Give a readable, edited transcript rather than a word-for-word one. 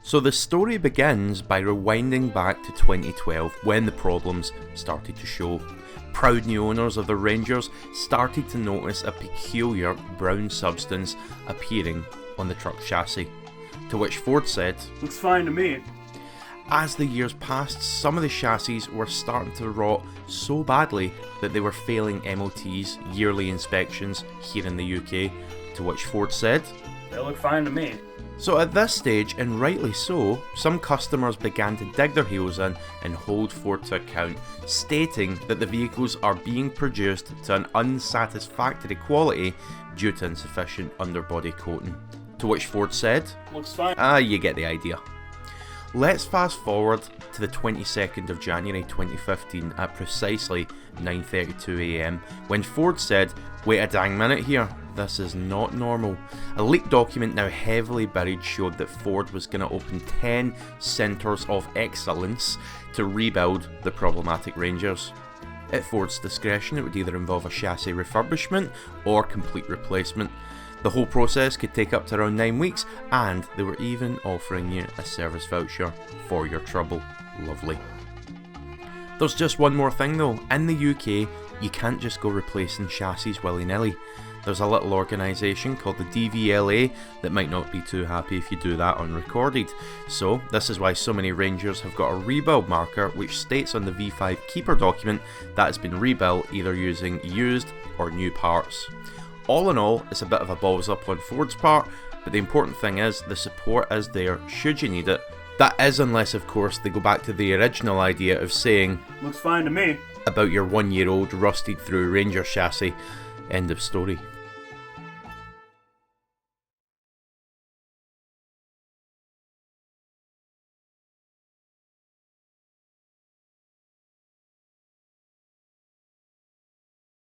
So the story begins by rewinding back to 2012 when the problems started to show. Proud new owners of the Rangers started to notice a peculiar brown substance appearing on the truck's chassis, to which Ford said, "Looks fine to me." As the years passed, some of the chassis were starting to rot so badly that they were failing MOTs, yearly inspections here in the UK, to which Ford said, "They look fine to me." So at this stage, and rightly so, some customers began to dig their heels in and hold Ford to account, stating that the vehicles are being produced to an unsatisfactory quality due to insufficient underbody coating. To which Ford said, "Looks fine." You get the idea. Let's fast forward to the 22nd of January 2015 at precisely 9:32am when Ford said, "Wait a dang minute here, this is not normal." A leaked document now heavily buried showed that Ford was going to open 10 centres of excellence to rebuild the problematic Rangers. At Ford's discretion, it would either involve a chassis refurbishment or complete replacement. The whole process could take up to around 9 weeks, and they were even offering you a service voucher for your trouble. Lovely. There's just one more thing though. In the UK, you can't just go replacing chassis willy-nilly. There's a little organisation called the DVLA that might not be too happy if you do that unrecorded. So this is why so many Rangers have got a rebuild marker which states on the V5 Keeper document that it's been rebuilt either using used or new parts. All in all, it's a bit of a balls up on Ford's part, but the important thing is the support is there should you need it. That is unless of course they go back to the original idea of saying, "Looks fine to me." about your 1-year-old rusted through Ranger chassis. End of story.